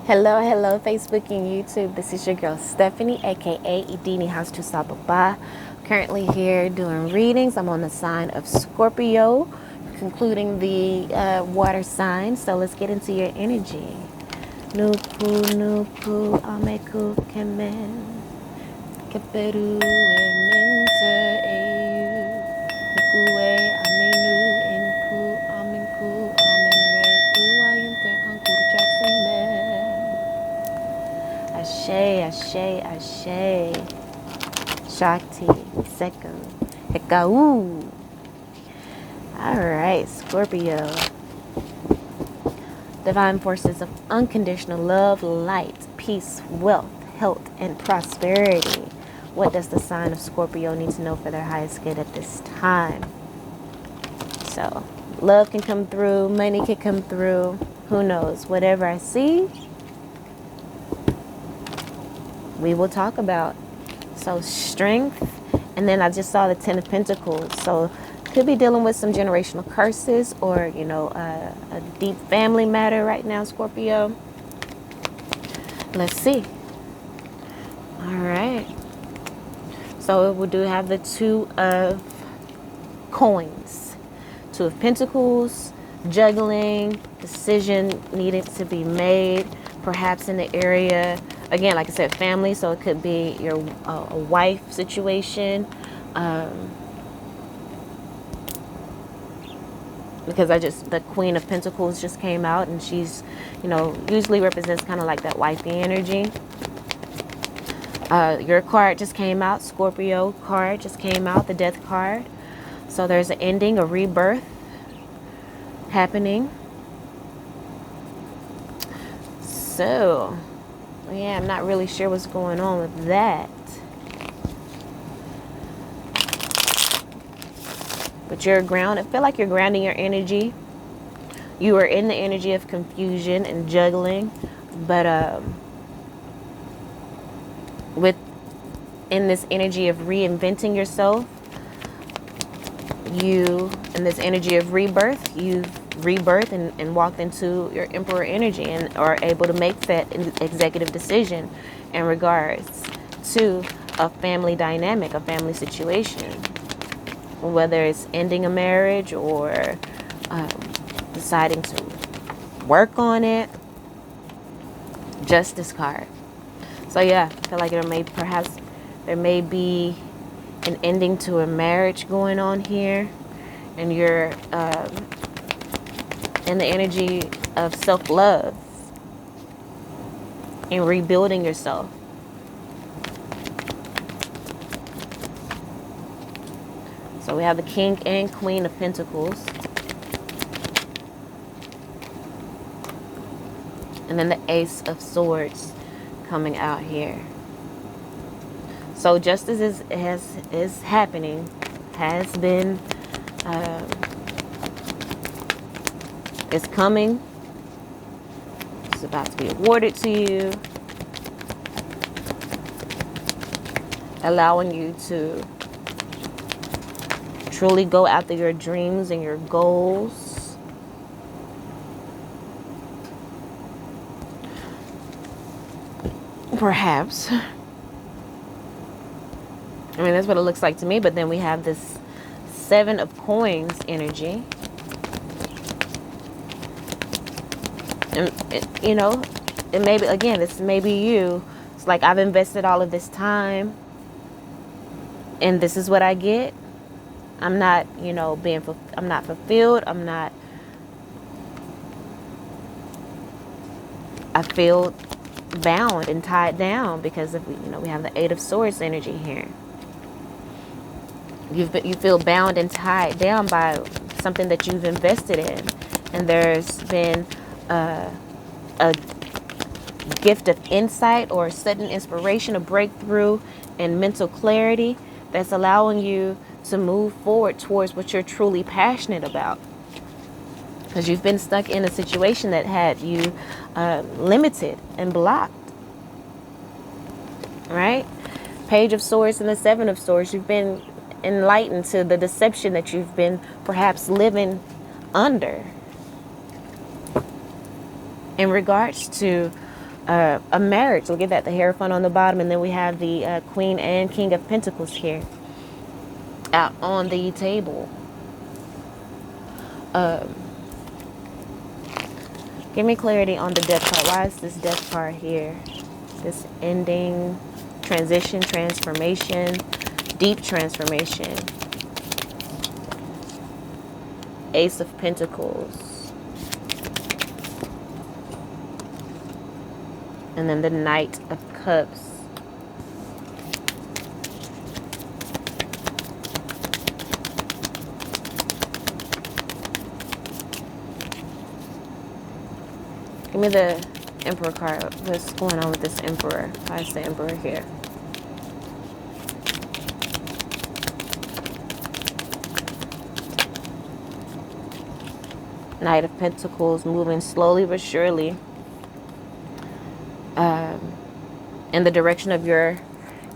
Hello, Facebook and YouTube. This is your girl Stephanie, aka Idini House to Sababa. Currently here doing readings. I'm on the sign of Scorpio, concluding the water sign. So let's get into your energy. Nupu, ameku, kemen, keperu, emente, eu, nukue, amenu, enku, amenku, amenre, ayente, kankuru, Ashe, Ashe, Ashe. Shakti, Sekam, Hekau. All right, Scorpio. Divine forces of unconditional love, light, peace, wealth, health, and prosperity. What does the sign of Scorpio need to know for their highest good at this time? So, love can come through, money can come through. Who knows? Whatever I see, we will talk about. So strength, and then I just saw the 10 of Pentacles. So could be dealing with some generational curses or, a deep family matter right now, Scorpio. Let's see. All right. So we do have the 2 of coins. 2 of Pentacles, juggling, decision needed to be made, perhaps in the area. Again, like I said, family, so it could be your a wife situation. Because the Queen of Pentacles just came out, and she's, usually represents kind of like that wifey energy. Your card just came out, Scorpio card just came out, the Death card. So there's an ending, a rebirth happening. So, yeah, I'm not really sure what's going on with that. But you're grounded. I feel like you're grounding your energy. You are in the energy of confusion and juggling. But in this energy of reinventing yourself, in this energy of rebirth, you've rebirthed and walked into your emperor energy and are able to make that executive decision in regards to a family dynamic, a family situation, whether it's ending a marriage or deciding to work on it. Justice card. So yeah, I feel like there may be an ending to a marriage going on here, and you're in the energy of self-love and rebuilding yourself. So we have the King and Queen of Pentacles, and then the Ace of Swords coming out here. So justice is happening, has been, is coming. It's about to be awarded to you, allowing you to truly go after your dreams and your goals. Perhaps. I mean, that's what it looks like to me. But then we have this 7 of Coins energy. And, it may be, again, this may be you. It's like, I've invested all of this time, and this is what I get. I'm not, I'm not fulfilled. I feel bound and tied down because of, we have the 8 of Swords energy here. You feel bound and tied down by something that you've invested in, and there's been a gift of insight or sudden inspiration, a breakthrough and mental clarity that's allowing you to move forward towards what you're truly passionate about, because you've been stuck in a situation that had you limited and blocked, right? Page of Swords and the 7 of Swords. You've been enlightened to the deception that you've been perhaps living under in regards to A marriage. Look at that, the Hierophant on the bottom, and then we have the Queen and King of Pentacles here out on the table. Give me clarity on the Death card. Why is this Death card here? This ending, transition, transformation, deep transformation. Ace of Pentacles. And then the Knight of Cups. Give me the Emperor card. What's going on with this Emperor? Why is the Emperor here? Knight of Pentacles, moving slowly but surely in the direction of your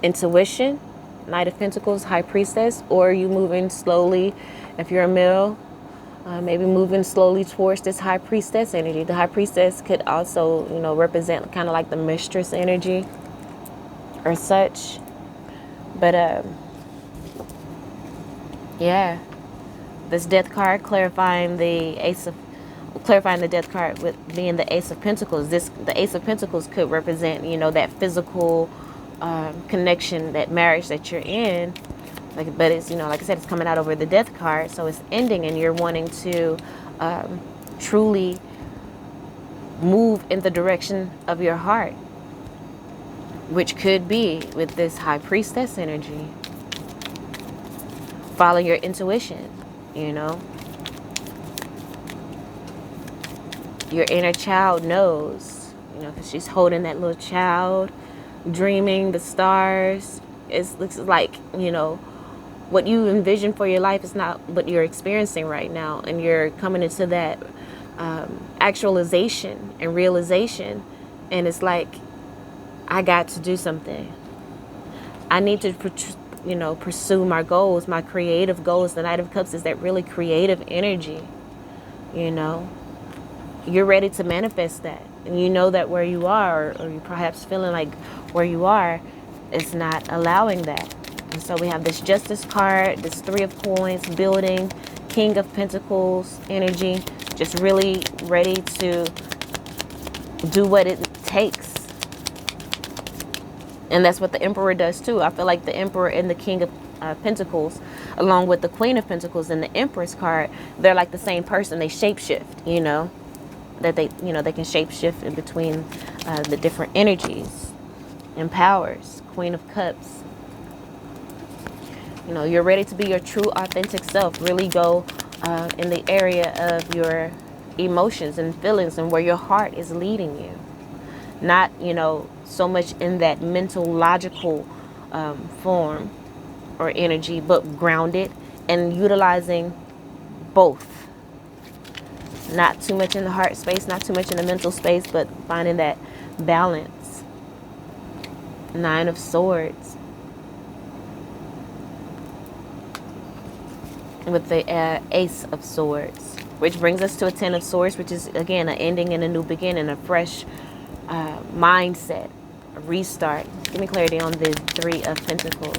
intuition. Knight of Pentacles, High Priestess, or you moving slowly, if you're a male, maybe moving slowly towards this High Priestess energy. The High Priestess could also, you know, represent kind of like the mistress energy or such. But yeah, this Death card clarifying the Death card with being the Ace of Pentacles. The Ace of Pentacles could represent, you know, that physical connection, that marriage that you're in. Like, but it's, you know, like I said, it's coming out over the Death card, so it's ending, and you're wanting to truly move in the direction of your heart, which could be with this High Priestess energy. Follow your intuition, you know. Your inner child knows, you know, because she's holding that little child, dreaming the stars. It looks like, you know, what you envision for your life is not what you're experiencing right now, and you're coming into that actualization and realization, and it's like, I got to do something. I need to, you know, pursue my goals, my creative goals. The Knight of Cups is that really creative energy, you know. You're ready to manifest that, and you know that where you are, or you're perhaps feeling like where you are is not allowing that. And so we have this Justice card, this Three of Coins, building, King of Pentacles energy, just really ready to do what it takes. And that's what the Emperor does too. I feel like the Emperor and the King of Pentacles, along with the Queen of Pentacles and the Empress card, they're like the same person. They shapeshift, you know, that they, you know, they can shapeshift in between the different energies and powers. Queen of Cups. You know, you're ready to be your true, authentic self. Really go in the area of your emotions and feelings and where your heart is leading you. Not, you know, so much in that mental, logical form or energy, but grounded and utilizing both. Not too much in the heart space, not too much in the mental space, but finding that balance. Nine of Swords. With the Ace of Swords, which brings us to a Ten of Swords, which is, again, an ending and a new beginning, a fresh mindset, a restart. Give me clarity on the Three of Pentacles.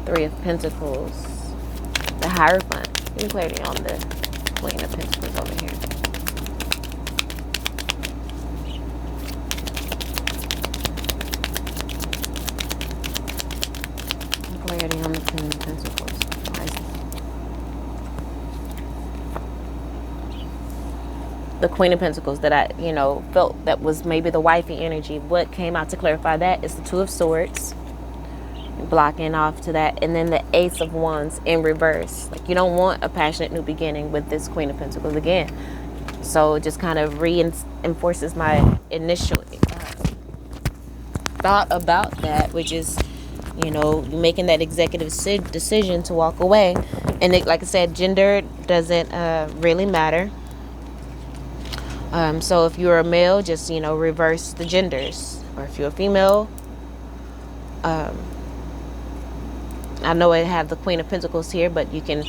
Three of Pentacles. The Hierophant. Give me clarity on the Queen of Pentacles over here. Clarity on the Queen of Pentacles. The Queen of Pentacles that I, you know, felt that was maybe the wifey energy. What came out to clarify that is the Two of Swords, blocking off to that, and then the Ace of Wands in reverse. Like, you don't want a passionate new beginning with this Queen of Pentacles again. So it just kind of reinforces my initial thought about that, which is, you know, making that executive decision to walk away. And it, like I said, gender doesn't really matter. So if you're a male, just, you know, reverse the genders. Or if you're a female, I know it have the Queen of Pentacles here, but you can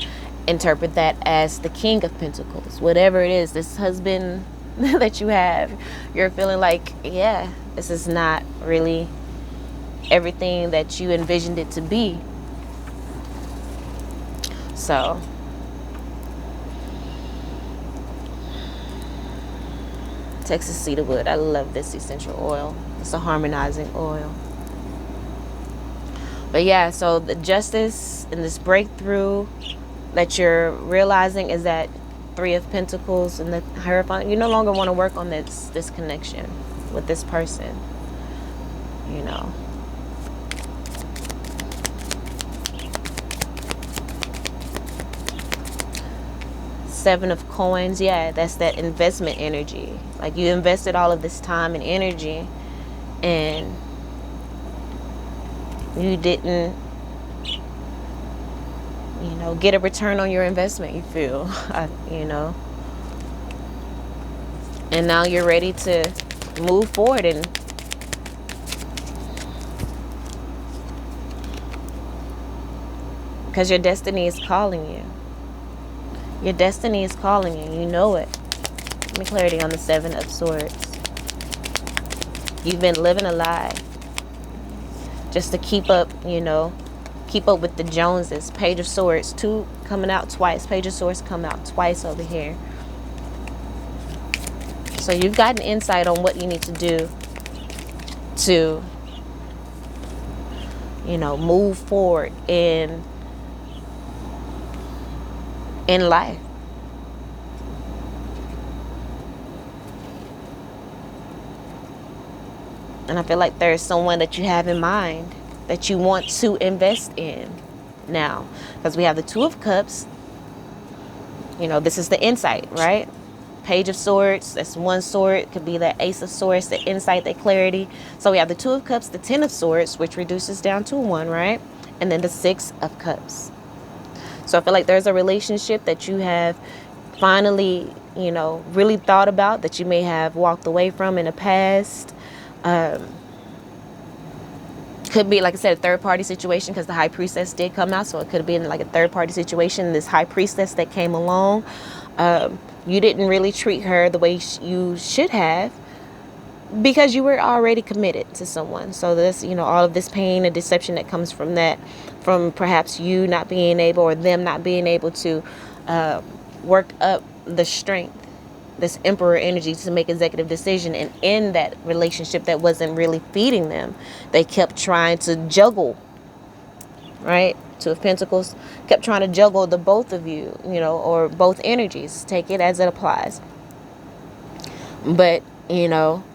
interpret that as the King of Pentacles. Whatever it is, this husband that you have, you're feeling like, yeah, this is not really everything that you envisioned it to be. So Texas cedarwood, I love this essential oil. It's a harmonizing oil. But yeah, so the justice and this breakthrough that you're realizing is that Three of Pentacles and the Hierophant. You no longer want to work on this connection with this person, you know. Seven of Coins, yeah, that's that investment energy. Like you invested all of this time and energy and you didn't, you know, get a return on your investment, you feel, you know. And now you're ready to move forward and because your destiny is calling you. Your destiny is calling you. You know it. Give me clarity on the Seven of Swords. You've been living a lie just to keep up, you know, keep up with the Joneses. Page of Swords, two coming out twice. Page of Swords come out twice over here. So you've gotten insight on what you need to do to, you know, move forward in life. And I feel like there's someone that you have in mind that you want to invest in now. Because we have the Two of Cups. You know, this is the insight, right? Page of Swords, that's one sword. It could be the Ace of Swords, the insight, the clarity. So we have the Two of Cups, the Ten of Swords, which reduces down to one, right? And then the Six of Cups. So I feel like there's a relationship that you have finally, you know, really thought about, that you may have walked away from in the past. Could be, like I said, a third-party situation because the High Priestess did come out. So it could have been like a third-party situation. This High Priestess that came along, you didn't really treat her the way you should have because you were already committed to someone. So this, you know, all of this pain and deception that comes from that, from perhaps you not being able or them not being able to work up the strength, this Emperor energy to make executive decision, and in that relationship that wasn't really feeding them, they kept trying to juggle, right? Two of Pentacles kept trying to juggle the both of you, you know, or both energies. Take it as it applies. But, you know,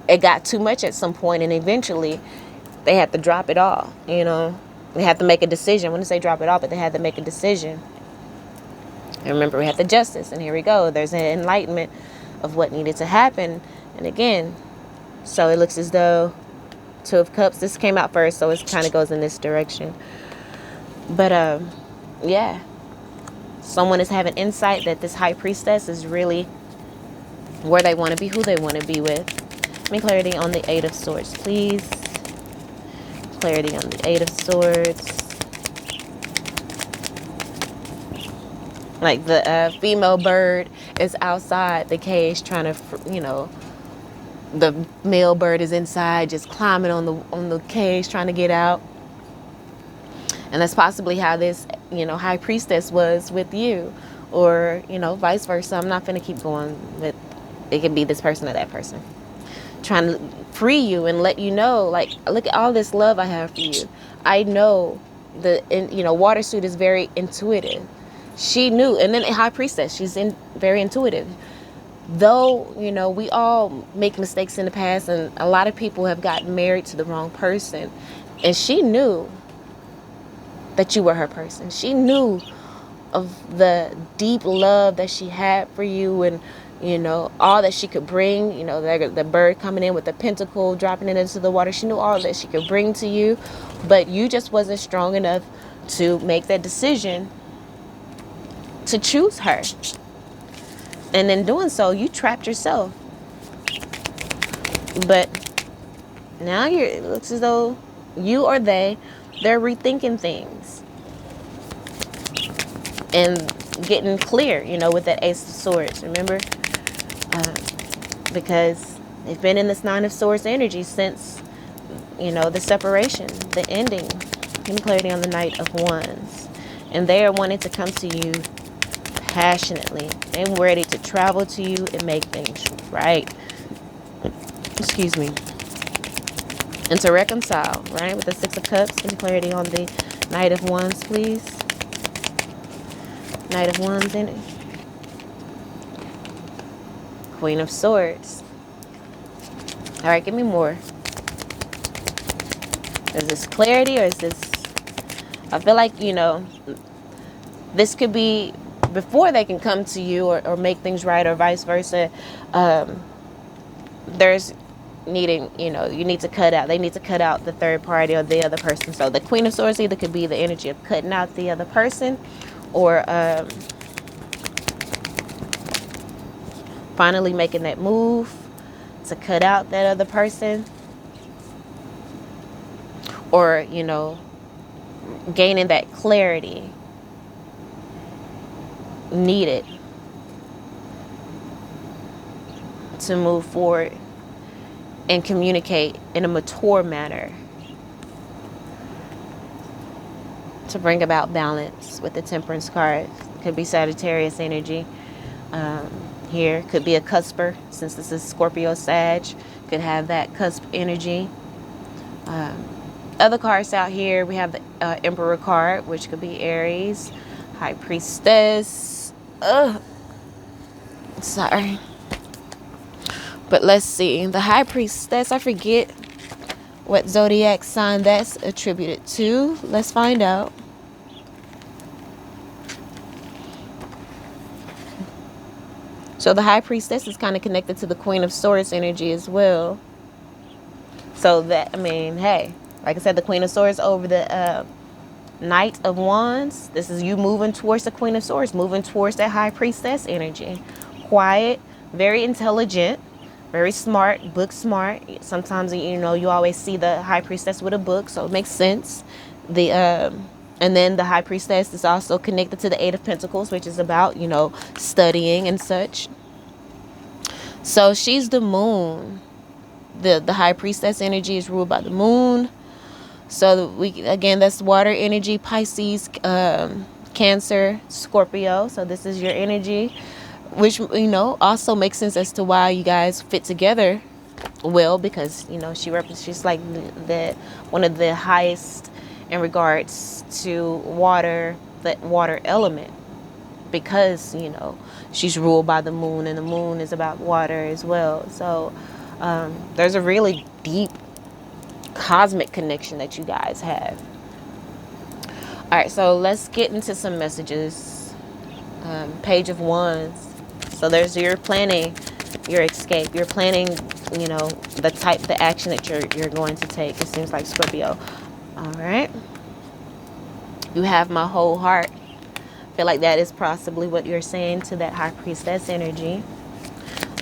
it got too much at some point, and eventually they had to drop it all, you know. They had to make a decision. I wouldn't say drop it all, but they had to make a decision. And remember, we had the Justice, and here we go. There's an enlightenment of what needed to happen. And again, so it looks as though Two of Cups, this came out first, so it kind of goes in this direction. But, yeah, someone is having insight that this High Priestess is really where they want to be, who they want to be with. Give me clarity on the Eight of Swords, please. Clarity on the Eight of Swords. Like the female bird is outside the cage trying to, you know, the male bird is inside just climbing on the cage trying to get out. And that's possibly how this, you know, High Priestess was with you, or, you know, vice versa. I'm not going to keep going with, it could be this person or that person. Trying to free you and let you know, like, look at all this love I have for you. I know you know, Water Suit is very intuitive. She knew, and then High Priestess, she's very intuitive. Though, you know, we all make mistakes in the past, and a lot of people have gotten married to the wrong person. And she knew that you were her person. She knew of the deep love that she had for you, and, you know, all that she could bring. You know, the bird coming in with the pentacle, dropping it into the water. She knew all that she could bring to you, but you just wasn't strong enough to make that decision to choose her. And in doing so, you trapped yourself. But now it looks as though you or they They're rethinking things and getting clear, you know, with that Ace of Swords, remember? Uh, because they've been in this Nine of Swords energy since, you know, the separation, the ending, getting clarity on the Knight of Wands. And they are wanting to come to you passionately. They're ready to travel to you and make things right. Excuse me. And to reconcile, right? With the Six of Cups, getting clarity on the Knight of Wands, please. Knight of Wands in it. Queen of Swords. All right, give me more. Is this clarity or is this... I feel like, you know, this could be before they can come to you or make things right, or vice versa. There's needing, you know, you need to cut out. They need to cut out the third party or the other person. So the Queen of Swords either could be the energy of cutting out the other person, or finally making that move to cut out that other person, or, you know, gaining that clarity needed to move forward and communicate in a mature manner to bring about balance with the Temperance card. Could be Sagittarius energy. Here could be a cusper, since this is Scorpio Sag, could have that cusp energy. Other cards out here, we have the Emperor card, which could be Aries, High Priestess. Sorry. But let's see. The High Priestess, I forget what zodiac sign that's attributed to. Let's find out. So the High Priestess is kind of connected to the Queen of Swords energy as well. So that, I mean, hey, like I said, the Queen of Swords over the Knight of Wands. This is you moving towards the Queen of Swords, moving towards that High Priestess energy. Quiet, very intelligent, very smart, book smart. Sometimes, you know, you always see the High Priestess with a book, so it makes sense. And then the High Priestess is also connected to the Eight of Pentacles, which is about, you know, studying and such. So she's the moon. The High Priestess energy is ruled by the moon. So we, again, that's water energy, Pisces, Cancer, Scorpio. So this is your energy, which, you know, also makes sense as to why you guys fit together well, because, you know, she's like the one of the highest in regards to water, that water element, because, you know, she's ruled by the moon, and the moon is about water as well. So there's a really deep cosmic connection that you guys have. All right, so let's get into some messages. Page of Wands. So there's your planning, your escape. You're planning, you know, the action that you're going to take. It seems like Scorpio. All right. You have my whole heart. I feel like that is possibly what you're saying to that High Priestess energy.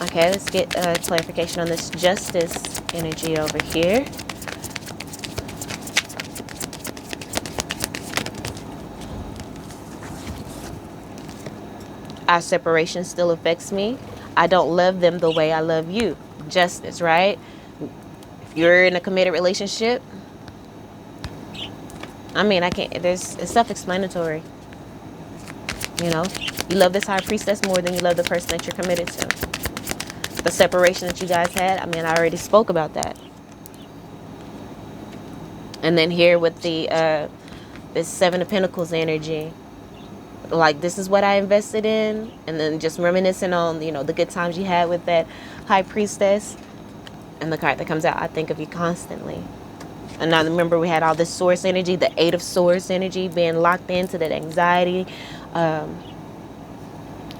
Okay, let's get clarification on this Justice energy over here. Our separation still affects me. I don't love them the way I love you. Justice, right? If you're in a committed relationship, I mean, it's self-explanatory. You know, you love this High Priestess more than you love the person that you're committed to. The separation that you guys had, I mean, I already spoke about that. And then here with the this Seven of Pentacles energy, like, this is what I invested in, and then just reminiscing on, you know, the good times you had with that High Priestess. And the card that comes out, I think of you constantly. And now remember, we had all this Source energy, the Eight of Swords energy, being locked into that anxiety,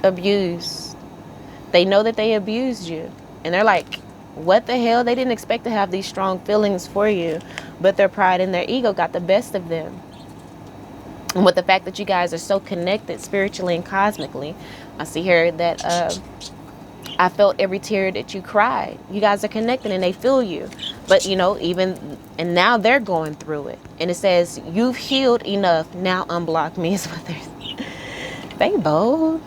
abuse. They know that they abused you, and they're like, what the hell? They didn't expect to have these strong feelings for you, but their pride and their ego got the best of them. And with the fact that you guys are so connected spiritually and cosmically, I see here that I felt every tear that you cried. You guys are connected and they feel you. But and now they're going through it. And it says, you've healed enough. Now unblock me is what they're. They bold.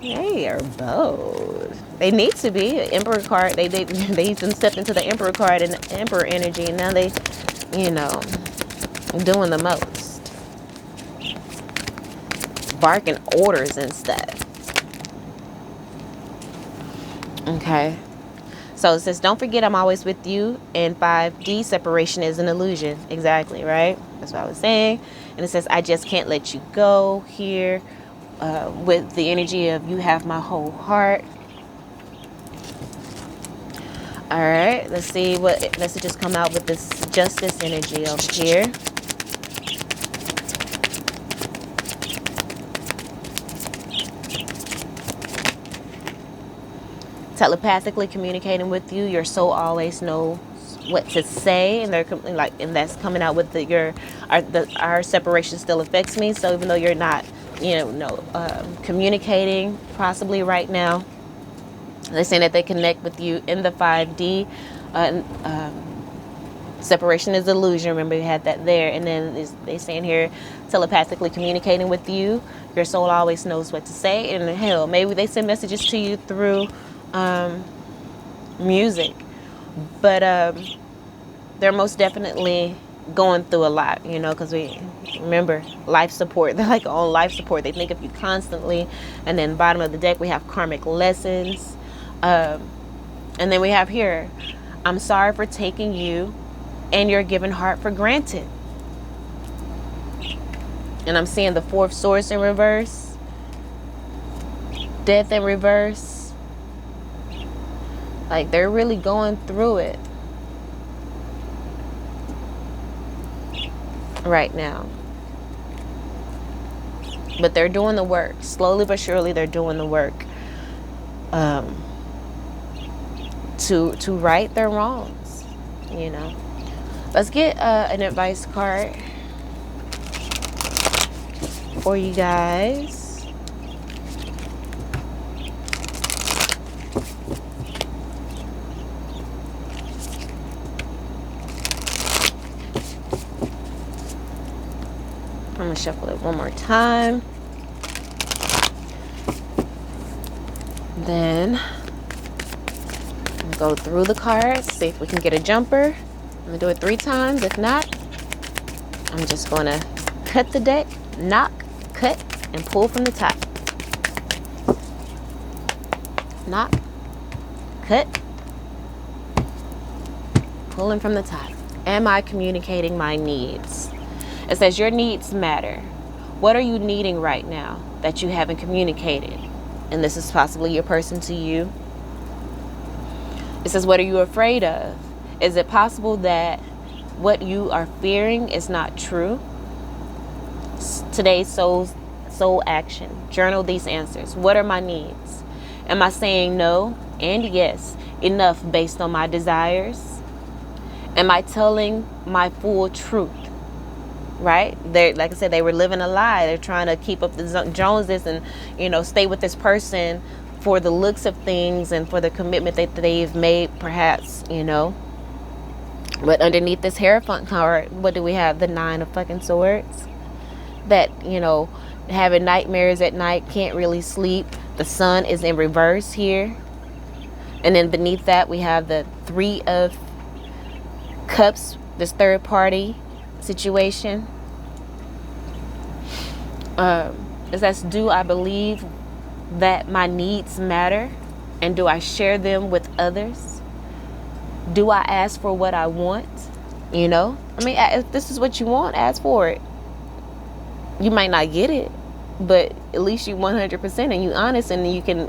They are bold. They need to be. Emperor card. They even stepped into the Emperor card and the Emperor energy. And now they, doing the most. Barking orders and stuff. Okay. So it says, don't forget I'm always with you. And 5D, separation is an illusion. Exactly, right? That's what I was saying. And it says, I just can't let you go here. With the energy of you have my whole heart. All right. Let's see what messages come out with this justice energy over here. Telepathically communicating with you, your soul always knows what to say, and and that's coming out with our separation still affects me. So even though you're not, communicating possibly right now, they're saying that they connect with you in the 5D. Separation is illusion. Remember, we had that there, and then they saying here, telepathically communicating with you, your soul always knows what to say. And hell, maybe they send messages to you through music, but they're most definitely going through a lot, because we remember life support. They're like on life support. They think of you constantly. And then bottom of the deck, we have karmic lessons. And then we have here, I'm sorry for taking you and your given heart for granted. And I'm seeing the 4th source in reverse, death in reverse. Like they're really going through it right now. But they're doing the work. Slowly but surely they're doing the work to right their wrongs, Let's get an advice card for you guys. I'm going to shuffle it one more time. Then go through the cards, see if we can get a jumper. I'm going to do it 3 times. If not, I'm just going to cut the deck, knock, cut, and pull from the top. Knock, cut, pulling from the top. Am I communicating my needs? It says your needs matter. What are you needing right now that you haven't communicated? And this is possibly your person to you. It says, what are you afraid of? Is it possible that what you are fearing is not true? Today's soul action. Journal these answers. What are my needs? Am I saying no and yes enough based on my desires? Am I telling my full truth? Right? They, like I said, they were living a lie. They're trying to keep up the Joneses and, stay with this person for the looks of things and for the commitment that they've made, perhaps, But underneath this Hierophant card, what do we have? The 9 of fucking swords. That, having nightmares at night, can't really sleep. The sun is in reverse here. And then beneath that, we have the 3 of Cups, this third party situation. It says, do I believe that my needs matter? And do I share them with others? Do I ask for what I want? If this is what you want, ask for it. You might not get it, but at least you 100% and you honest, and you can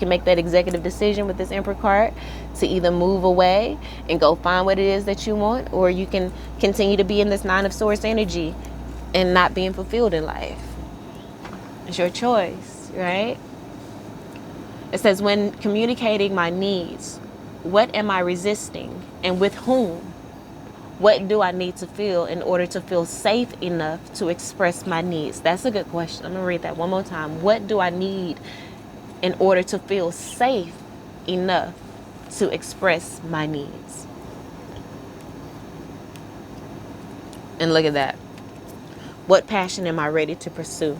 make that executive decision with this Emperor card to either move away and go find what it is that you want, or you can continue to be in this 9 of Swords energy and not being fulfilled in life. It's your choice, right? It says, when communicating my needs, what am I resisting and with whom? What do I need to feel in order to feel safe enough to express my needs? That's a good question. I'm going to read that one more time. What do I need in order to feel safe enough to express my needs? And look at that. What passion am I ready to pursue?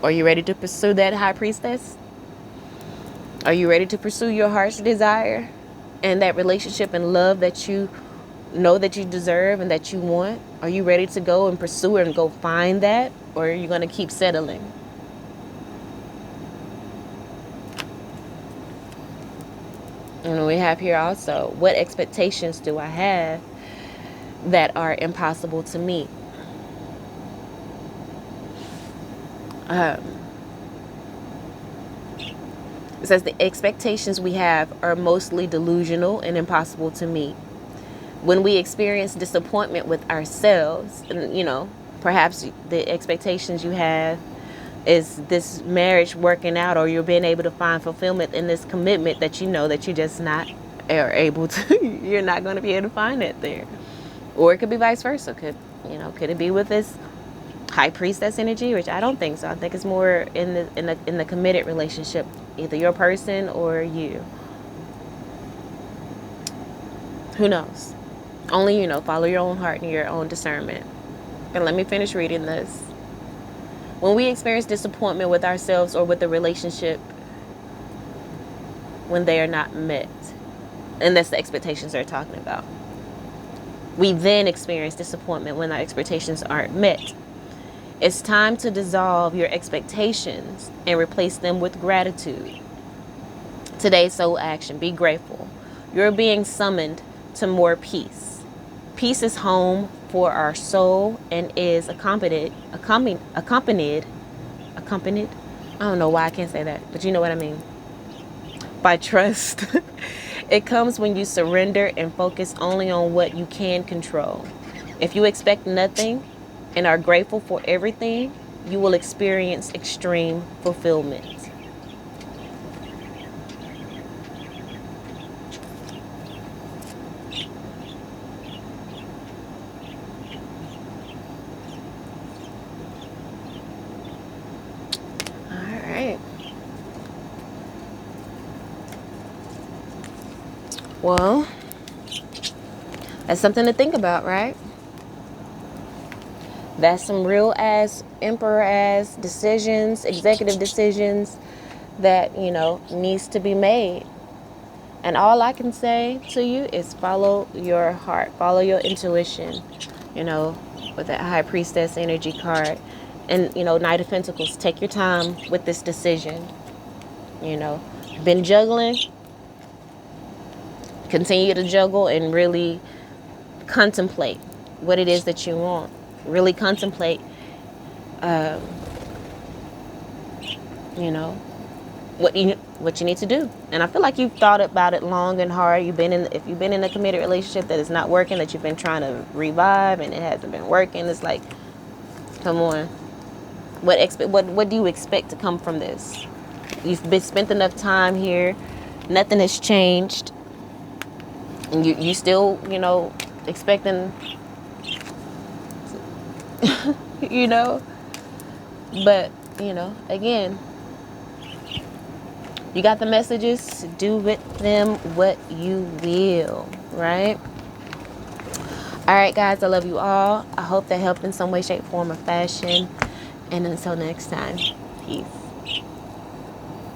Are you ready to pursue that high priestess? Are you ready to pursue your heart's desire and that relationship and love that you know that you deserve and that you want? Are you ready to go and pursue it and go find that? Or are you going to keep settling? And we have here also, what expectations do I have that are impossible to meet? It says the expectations we have are mostly delusional and impossible to meet. When we experience disappointment with ourselves, and perhaps the expectations you have is this marriage working out, or you're being able to find fulfillment in this commitment that you know that you just not are able to, you're not going to be able to find it there. Or it could be vice versa. Could it be with this high priestess energy, which I don't think so. I think it's more in the committed relationship, either your person or you. Who knows? Only follow your own heart and your own discernment. And let me finish reading this. When we experience disappointment with ourselves or with the relationship when they are not met, and that's the expectations they're talking about, we then experience disappointment when our expectations aren't met. It's time to dissolve your expectations and replace them with gratitude. Today's soul action: be grateful. You're being summoned to more peace. Peace is home for our soul and is accompanied. I don't know why I can't say that, but you know what I mean. By trust. It comes when you surrender and focus only on what you can control. If you expect nothing and are grateful for everything, you will experience extreme fulfillment. All right. Well, that's something to think about, right? That's some real ass emperor ass decisions, executive decisions that, needs to be made. And all I can say to you is follow your heart, follow your intuition, with that high priestess energy card. And, Knight of Pentacles, take your time with this decision. Been juggling, continue to juggle and really contemplate what it is that you want. Really contemplate, what you need to do. And I feel like you've thought about it long and hard. If you've been in a committed relationship that is not working, that you've been trying to revive and it hasn't been working, it's like, come on. What do you expect to come from this? You've spent enough time here. Nothing has changed. And you still, expecting, but, again, you got the messages. Do with them what you will, right? All right, guys, I love you all. I hope that helped in some way, shape, form, or fashion. And until next time, peace.